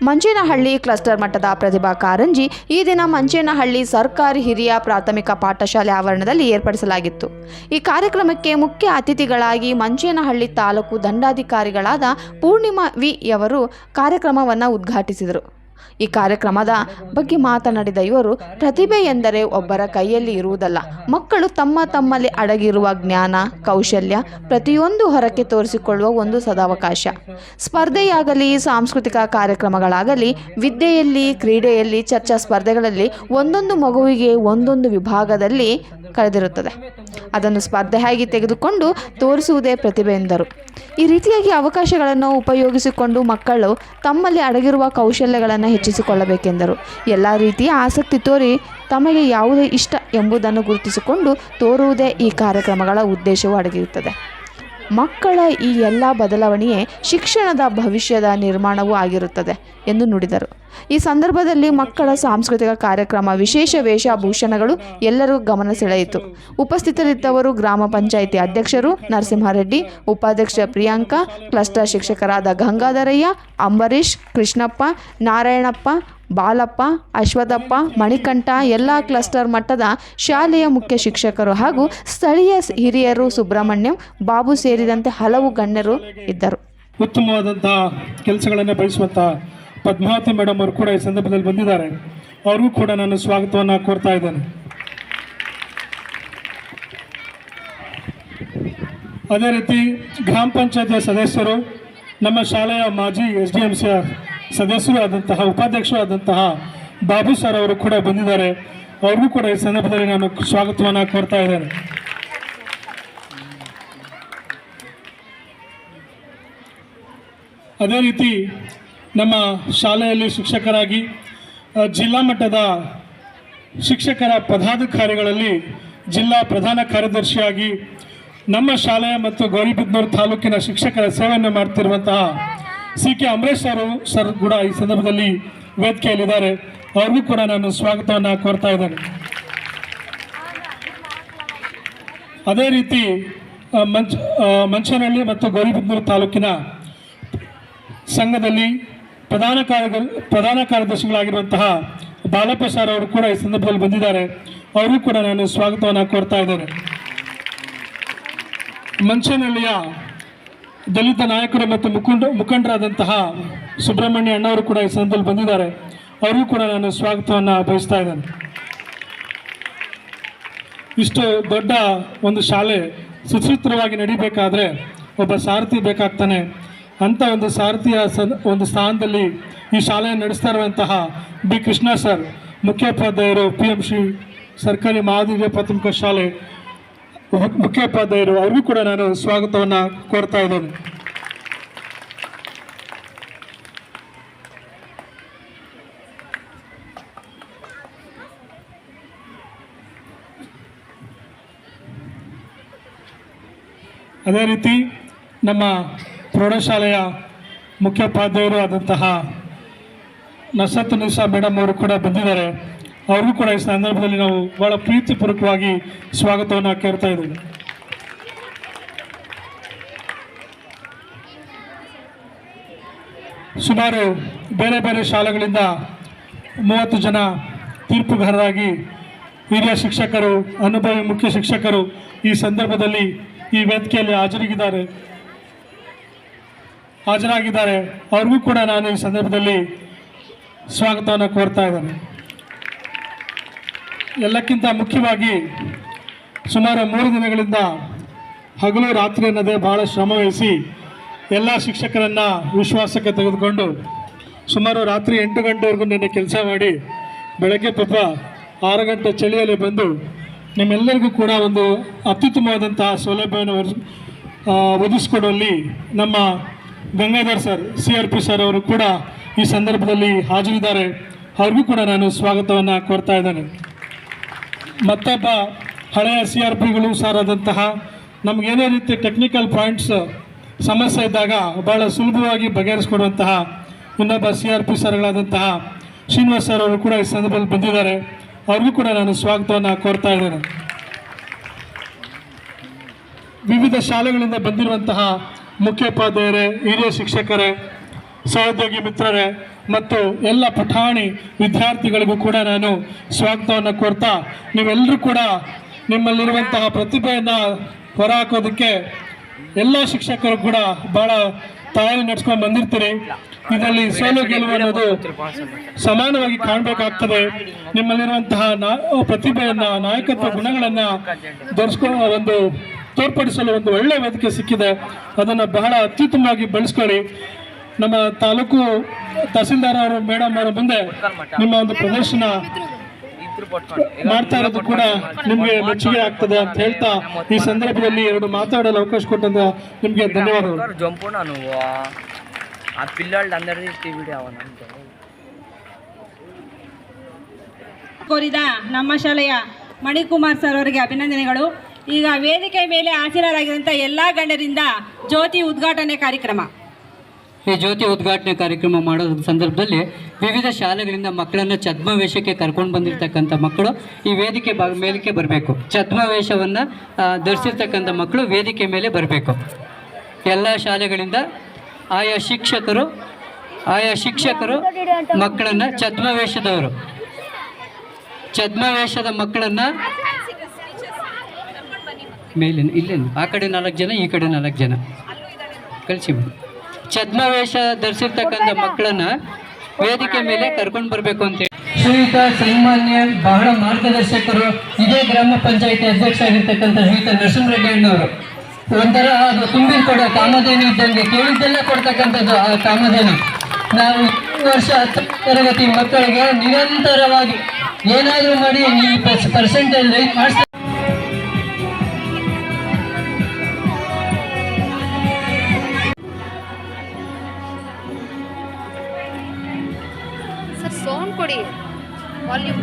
Manchenahalli cluster ಮಟ್ಟದ ಪ್ರತಿಭಾ ಕಾರಂಜಿ ಈ ದಿನ ಮಂಚೇನಹಳ್ಳಿ ಸರ್ಕಾರಿ ಹಿರಿಯ ಪ್ರಾಥಮಿಕ ಪಾಠಶಾಲೆ ಆವರಣದಲ್ಲಿ ಏರ್ಪಡಿಸಲಾಗಿತ್ತು. ಈ ಕಾರ್ಯಕ್ರಮಕ್ಕೆ ಮುಖ್ಯ ಅತಿಥಿಗಳಾಗಿ ಮಂಚೇನಹಳ್ಳಿ ತಾಲೂಕು ದಂಡಾಧಿಕಾರಿಗಳಾದ ಪೂರ್ಣಿಮಾ ವಿ ಯವರು ಕಾರ್ಯಕ್ರಮವನ್ನು ಉದ್ಘಾಟಿಸಿದರು. ಈ ಕಾರ್ಯಕ್ರಮದ ಬಗ್ಗೆ ಮಾತನಾಡಿದ ಇವರು, ಪ್ರತಿಭೆ ಎಂದರೆ ಒಬ್ಬರ ಕೈಯಲ್ಲಿ ಇರುವುದಲ್ಲ, ಮಕ್ಕಳು ತಮ್ಮಲ್ಲಿ ಅಡಗಿರುವ ಜ್ಞಾನ, ಕೌಶಲ್ಯ ಪ್ರತಿಯೊಂದು ಹೊರಕ್ಕೆ ತೋರಿಸಿಕೊಳ್ಳುವ ಒಂದು ಸದಾವಕಾಶ. ಸ್ಪರ್ಧೆಯಾಗಲಿ, ಸಾಂಸ್ಕೃತಿಕ ಕಾರ್ಯಕ್ರಮಗಳಾಗಲಿ, ವಿದ್ಯೆಯಲ್ಲಿ, ಕ್ರೀಡೆಯಲ್ಲಿ, ಚರ್ಚಾ ಸ್ಪರ್ಧೆಗಳಲ್ಲಿ ಒಂದೊಂದು ಮಗುವಿಗೆ ಒಂದೊಂದು ವಿಭಾಗದಲ್ಲಿ ಕಳೆದಿರುತ್ತದೆ. ಅದನ್ನು ಸ್ಪರ್ಧೆಯಾಗಿ ತೆಗೆದುಕೊಂಡು ತೋರಿಸುವುದೇ ಪ್ರತಿಭೆ ಎಂದರು. ಈ ರೀತಿಯಾಗಿ ಅವಕಾಶಗಳನ್ನು ಉಪಯೋಗಿಸಿಕೊಂಡು ಮಕ್ಕಳು ತಮ್ಮಲ್ಲಿ ಅಡಗಿರುವ ಕೌಶಲ್ಯಗಳನ್ನು ಹೆಚ್ಚಿಸಿಕೊಳ್ಳಬೇಕೆಂದರು. ಎಲ್ಲ ರೀತಿಯ ಆಸಕ್ತಿ ತೋರಿ ತಮಗೆ ಯಾವುದೇ ಇಷ್ಟ ಎಂಬುದನ್ನು ಗುರುತಿಸಿಕೊಂಡು ತೋರುವುದೇ ಈ ಕಾರ್ಯಕ್ರಮಗಳ ಉದ್ದೇಶವೂ ಅಡಗಿರುತ್ತದೆ. ಮಕ್ಕಳ ಈ ಎಲ್ಲ ಬದಲಾವಣೆಯೇ ಶಿಕ್ಷಣದ ಭವಿಷ್ಯದ ನಿರ್ಮಾಣವೂ ಆಗಿರುತ್ತದೆ ಎಂದು ನುಡಿದರು. ಈ ಸಂದರ್ಭದಲ್ಲಿ ಮಕ್ಕಳ ಸಾಂಸ್ಕೃತಿಕ ಕಾರ್ಯಕ್ರಮ, ವಿಶೇಷ ವೇಷಭೂಷಣಗಳು ಎಲ್ಲರೂ ಗಮನ ಸೆಳೆಯಿತು. ಉಪಸ್ಥಿತರಿದ್ದವರು ಗ್ರಾಮ ಪಂಚಾಯಿತಿ ಅಧ್ಯಕ್ಷರು ನರಸಿಂಹರೆಡ್ಡಿ, ಉಪಾಧ್ಯಕ್ಷ ಪ್ರಿಯಾಂಕಾ, ಕ್ಲಸ್ಟರ್ ಶಿಕ್ಷಕರಾದ ಗಂಗಾಧರಯ್ಯ, ಅಂಬರೀಶ್, ಕೃಷ್ಣಪ್ಪ, ನಾರಾಯಣಪ್ಪ, ಬಾಲಪ್ಪ, ಅಶ್ವಥಪ್ಪ, ಮಣಿಕಂಠ, ಎಲ್ಲ ಕ್ಲಸ್ಟರ್ ಮಟ್ಟದ ಶಾಲೆಯ ಮುಖ್ಯ ಶಿಕ್ಷಕರು ಹಾಗೂ ಸ್ಥಳೀಯ ಹಿರಿಯರು, ಸುಬ್ರಹ್ಮಣ್ಯಂ, ಬಾಬು ಸೇರಿದಂತೆ ಹಲವು ಗಣ್ಯರು ಇದ್ದರು. ಉತ್ತಮವಾದಂತಹ ಕೆಲಸಗಳನ್ನು ಬಯಸುವಂತಹ ಪದ್ಮಾವತಿ ಮೇಡಮ್ ಅವರು ಕೂಡ ಈ ಸಂದರ್ಭದಲ್ಲಿ ಬಂದಿದ್ದಾರೆ. ಅವ್ರಿಗೂ ಕೂಡ ನಾನು ಸ್ವಾಗತವನ್ನು ಕೋರ್ತಾ ಇದ್ದೇನೆ. ಅದೇ ರೀತಿ ಗ್ರಾಮ ಪಂಚಾಯತಿಯ ಸದಸ್ಯರು, ನಮ್ಮ ಶಾಲೆಯ ಮಾಜಿ SDMC ಸದಸ್ಯರು ಆದಂತಹ, ಉಪಾಧ್ಯಕ್ಷರು ಆದಂತಹ ಬಾಬು ಸರ್ ಅವರು ಕೂಡ ಬಂದಿದ್ದಾರೆ. ಅವ್ರಿಗೂ ಕೂಡ ಈ ಸಂದರ್ಭದಲ್ಲಿ ನಾನು ಸ್ವಾಗತವನ್ನು ಕೋರ್ತಾ ಇದ್ದೇನೆ. ಅದೇ ರೀತಿ ನಮ್ಮ ಶಾಲೆಯಲ್ಲಿ ಶಿಕ್ಷಕರಾಗಿ ಜಿಲ್ಲಾ ಮಟ್ಟದ ಶಿಕ್ಷಕರ ಪದಾಧಿಕಾರಿಗಳಲ್ಲಿ ಜಿಲ್ಲಾ ಪ್ರಧಾನ ಕಾರ್ಯದರ್ಶಿಯಾಗಿ ನಮ್ಮ ಶಾಲೆಯ ಮತ್ತು ಗೌರಿಬಿದನೂರು ತಾಲೂಕಿನ ಶಿಕ್ಷಕರ ಸೇವೆಯನ್ನು ಮಾಡ್ತಿರುವಂತಹ CK ಅಮರೇಶ್ ಸರ್ ಕೂಡ ಈ ಸಂದರ್ಭದಲ್ಲಿ ವೇದಿಕೆಯಲ್ಲಿದ್ದಾರೆ. ಅವ್ರಿಗೂ ಕೂಡ ನಾನು ಸ್ವಾಗತವನ್ನು ಕೋರ್ತಾ ಇದ್ದೇನೆ. ಅದೇ ರೀತಿ ಮಂಚೇನಹಳ್ಳಿ ಮತ್ತು ಗೌರಿಬಿದನೂರು ತಾಲೂಕಿನ ಸಂಘದಲ್ಲಿ ಪ್ರಧಾನ ಕಾರ್ಯದರ್ಶಿಗಳಾಗಿರುವಂತಹ ಬಾಲಪ್ಪ ಸರ್ ಅವರು ಕೂಡ ಈ ಸಂದರ್ಭದಲ್ಲಿ ಬಂದಿದ್ದಾರೆ. ಅವ್ರಿಗೂ ಕೂಡ ನಾನು ಸ್ವಾಗತವನ್ನು ಕೋರ್ತಾ ಇದ್ದೇನೆ. ಮಂಚೇನಹಳ್ಳಿಯ ದಲಿತ ನಾಯಕರು ಮತ್ತು ಮುಖಂಡರಾದಂತಹ ಸುಬ್ರಹ್ಮಣ್ಯ ಅಣ್ಣವರು ಕೂಡ ಈ ಸಂದರ್ಭದಲ್ಲಿ ಬಂದಿದ್ದಾರೆ. ಅವ್ರಿಗೂ ಕೂಡ ನಾನು ಸ್ವಾಗತವನ್ನು ಬಯಸ್ತಾ ಇದ್ದೇನೆ. ಇಷ್ಟು ದೊಡ್ಡ ಒಂದು ಶಾಲೆ ಸುಸೂತ್ರವಾಗಿ ನಡಿಬೇಕಾದ್ರೆ ಒಬ್ಬ ಸಾರಥಿ ಬೇಕಾಗ್ತಾನೆ. ಅಂಥ ಒಂದು ಸಾರಥಿಯ ಒಂದು ಸ್ಥಾನದಲ್ಲಿ ಈ ಶಾಲೆಯನ್ನು ನಡೆಸ್ತಾ ಇರುವಂತಹ B. ಕೃಷ್ಣ ಸರ್, ಮುಖ್ಯೋಪಾಧ್ಯಾಯರು, PMC ಸರ್ಕಾರಿ ಮಹಾವಿದ್ಯಾಲಯ ಪ್ರಾಥಮಿಕ ಶಾಲೆ ಮುಖ್ಯೋಪಾಧ್ಯಾಯರು, ಅವ್ರಿಗೂ ಕೂಡ ನಾನು ಸ್ವಾಗತವನ್ನು ಕೋರ್ತಾ ಇದ್ದೇನೆ. ಅದೇ ರೀತಿ ನಮ್ಮ ಪ್ರೌಢಶಾಲೆಯ ಮುಖ್ಯೋಪಾಧ್ಯಾಯರು ಆದಂತಹ ನಸತ್ ನಿಸಾ ಮೇಡಮ್ ಅವರು ಕೂಡ ಬಂದಿದ್ದಾರೆ. ಅವ್ರಿಗೂ ಕೂಡ ಈ ಸಂದರ್ಭದಲ್ಲಿ ನಾವು ಬಹಳ ಪ್ರೀತಿಪೂರ್ವಕವಾಗಿ ಸ್ವಾಗತವನ್ನು ಕೋರ್ತಾ ಇದ್ದೇವೆ. ಸುಮಾರು ಬೇರೆ ಬೇರೆ ಶಾಲೆಗಳಿಂದ 30 ಜನ ತೀರ್ಪುಗಾರರಾಗಿ ಹಿರಿಯ ಶಿಕ್ಷಕರು, ಅನುಭವಿ ಮುಖ್ಯ ಶಿಕ್ಷಕರು ಈ ಸಂದರ್ಭದಲ್ಲಿ ಈ ವೇದಿಕೆಯಲ್ಲಿ ಹಾಜರಾಗಿದ್ದಾರೆ. ಅವ್ರಿಗೂ ಕೂಡ ನಾನು ಈ ಸಂದರ್ಭದಲ್ಲಿ ಸ್ವಾಗತವನ್ನು ಕೋರ್ತಾ ಇದ್ದೇನೆ. ಎಲ್ಲಕ್ಕಿಂತ ಮುಖ್ಯವಾಗಿ ಸುಮಾರು 3 ದಿನಗಳಿಂದ ಹಗಲು ರಾತ್ರಿ ಅನ್ನದೇ ಬಹಳ ಶ್ರಮವಹಿಸಿ ಎಲ್ಲ ಶಿಕ್ಷಕರನ್ನು ವಿಶ್ವಾಸಕ್ಕೆ ತೆಗೆದುಕೊಂಡು ಸುಮಾರು ರಾತ್ರಿ 8 ಗಂಟೆವರೆಗೂ ನಿನ್ನೆ ಕೆಲಸ ಮಾಡಿ ಬೆಳಗ್ಗೆ ಪಾಪ 6 ಗಂಟೆ ಚಳಿಯಲ್ಲಿ ಬಂದು ನಿಮ್ಮೆಲ್ಲರಿಗೂ ಕೂಡ ಒಂದು ಅತ್ಯುತ್ತಮವಾದಂತಹ ಸೌಲಭ್ಯವನ್ನು ಒದಗಿಸಿಕೊಡುವಲ್ಲಿ ನಮ್ಮ ಗಂಗಾಧರ್ ಸರ್, CRP ಸರ್ ಅವರು ಕೂಡ ಈ ಸಂದರ್ಭದಲ್ಲಿ ಹಾಜರಿದ್ದಾರೆ. ಅವ್ರಿಗೂ ಕೂಡ ನಾನು ಸ್ವಾಗತವನ್ನು ಕೋರ್ತಾ ಇದ್ದೇನೆ. ಮತ್ತೊಬ್ಬ ಹಳೆಯ CRPಗಳು ಸರ್ ಆದಂತಹ ನಮಗೇನೇ ರೀತಿ ಟೆಕ್ನಿಕಲ್ ಪಾಯಿಂಟ್ಸ್ ಸಮಸ್ಯೆ ಇದ್ದಾಗ ಭಾಳ ಸುಲಭವಾಗಿ ಬಗೆಹರಿಸ್ಕೊಡುವಂತಹ ಇನ್ನೊಬ್ಬ CRP ಸರ್ಗಳಾದಂತಹ ಶ್ರೀನಿವಾಸ್ ಸರ್ ಅವರು ಕೂಡ ಈ ಸಂದರ್ಭದಲ್ಲಿ ಬಂದಿದ್ದಾರೆ. ಅವ್ರಿಗೂ ಕೂಡ ನಾನು ಸ್ವಾಗತವನ್ನು ಕೋರ್ತಾ ಇದ್ದೇನೆ. ವಿವಿಧ ಶಾಲೆಗಳಿಂದ ಬಂದಿರುವಂತಹ ಮುಖ್ಯೋಪಾಧ್ಯಾಯರೇ, ಹಿರಿಯ ಶಿಕ್ಷಕರೇ, ಸಹೋದ್ಯೋಗಿ ಮಿತ್ರರೇ ಮತ್ತು ಎಲ್ಲ ಪಠಾಣಿ ವಿದ್ಯಾರ್ಥಿಗಳಿಗೂ ಕೂಡ ನಾನು ಸ್ವಾಗತವನ್ನು ಕೋರ್ತಾ, ನೀವೆಲ್ಲರೂ ಕೂಡ ನಿಮ್ಮಲ್ಲಿರುವಂತಹ ಪ್ರತಿಭೆಯನ್ನು ಹೊರಹಾಕೋದಕ್ಕೆ ಎಲ್ಲ ಶಿಕ್ಷಕರು ಕೂಡ ಭಾಳ ತಯಾರಿ ನಡೆಸ್ಕೊಂಡು ಬಂದಿರ್ತೀರಿ. ಇದರಲ್ಲಿ ಸೋಲು ಗೆಲುವು ಅನ್ನೋದು ಸಮಾನವಾಗಿ ಕಾಣಬೇಕಾಗ್ತದೆ. ನಿಮ್ಮಲ್ಲಿರುವಂತಹ ಪ್ರತಿಭೆಯನ್ನು, ನಾಯಕತ್ವ ಗುಣಗಳನ್ನು ತೋರ್ಪಡಿಸಲು ಒಂದು ಒಳ್ಳೆಯ ವೇದಿಕೆ ಸಿಕ್ಕಿದೆ. ಅದನ್ನು ಬಹಳ ಅತ್ಯುತ್ತಮವಾಗಿ ಬೆಳೆಸ್ಕೊಳ್ಳಿ. ನಮ್ಮ ತಾಲೂಕು ತಹಸೀಲ್ದಾರ್ ಅವರು ಮೇಡಮ್ ಅವರ ಮುಂದೆ ನಿಮ್ಮ ಒಂದು ಪ್ರದರ್ಶನ ಮಾಡ್ತಾ ಇರೋದು ಕೂಡ ನಿಮಗೆ ಮೆಚ್ಚುಗೆ ಆಗ್ತದೆ ಅಂತ ಹೇಳ್ತಾ ಈ ಸಂದರ್ಭದಲ್ಲಿ ಎರಡು ಮಾತಾಡಲು ಅವಕಾಶ ಕೊಟ್ಟಂತ ನಿಮಗೆ ಧನ್ಯವಾದಗಳು. ಕೋರಿದ ನಮ್ಮ ಶಾಲೆಯ ಮಣಿಕುಮಾರ್ ಸರ್ ಅವರಿಗೆ ಅಭಿನಂದನೆಗಳು. ಈಗ ವೇದಿಕೆ ಮೇಲೆ ಹಾಜರಾಗಿರುವಂಥ ಎಲ್ಲ ಗಣ್ಯರಿಂದ ಜ್ಯೋತಿ ಉದ್ಘಾಟನೆ ಕಾರ್ಯಕ್ರಮ. ಈ ಜ್ಯೋತಿ ಉದ್ಘಾಟನೆ ಕಾರ್ಯಕ್ರಮ ಮಾಡೋ ಸಂದರ್ಭದಲ್ಲಿ ವಿವಿಧ ಶಾಲೆಗಳಿಂದ ಮಕ್ಕಳನ್ನು ಛದ್ಮವೇಷಕ್ಕೆ ಕರ್ಕೊಂಡು ಬಂದಿರತಕ್ಕಂಥ ಮಕ್ಕಳು ಈ ವೇದಿಕೆ ಮೇಲಕ್ಕೆ ಬರಬೇಕು. ಛದ್ಮವೇಷವನ್ನು ಧರಿಸಿರ್ತಕ್ಕಂಥ ಮಕ್ಕಳು ವೇದಿಕೆ ಮೇಲೆ ಬರಬೇಕು. ಎಲ್ಲ ಶಾಲೆಗಳಿಂದ ಆಯಾ ಶಿಕ್ಷಕರು ಮಕ್ಕಳನ್ನು ಛದ್ಮವೇಷದ ಮಕ್ಕಳನ್ನು ಮೇಲಿನ ಇಲ್ಲೇನು ಆ ಕಡೆ 4 ಜನ, ಈ ಕಡೆ 4 ಜನ ಕಳಿಸಿ. ಛದ್ಮವೇಷ ಧರಿಸಿರ್ತಕ್ಕಂಥ ಮಕ್ಕಳನ್ನ ವೇದಿಕೆ ಮೇಲೆ ಕರ್ಕೊಂಡು ಬರಬೇಕು ಅಂತೇಳಿ ಶ್ರೀಯುತ ಸನ್ಮಾನ್ಯ ಬಹಳ ಮಾರ್ಗದರ್ಶಕರು, ಇದೇ ಗ್ರಾಮ ಪಂಚಾಯಿತಿ ಅಧ್ಯಕ್ಷ ಆಗಿರ್ತಕ್ಕಂಥ ಶ್ರೀಯುತ ನರಸಿಂಹರೆಡ್ಡಿ ಅಣ್ಣವರು ಒಂಥರ ಅದು ತುಂಬಿದ ಕೊಡೋ ಕಾಮಧೇನು ಇದ್ದಂಗೆ ಕೇಳಿದ್ದೆಲ್ಲ ಕೊಡ್ತಕ್ಕಂಥದ್ದು. ಆ ಕಾಮಧೇನು ನಾವು ಈ ವರ್ಷ 10ನೇ ತರಗತಿ ಮಕ್ಕಳಿಗೆ ನಿರಂತರವಾಗಿ ಏನಾದರೂ ಮಾಡಿ ಈ ಪರ್ಸೆಂಟೇಜ್ ರೈಟ್ ಮಾಡಿಸ್ತಾರೆ. ಸೌಂಡ್ ಕೊಡಿ, ವಾಲ್ಯೂಮ್.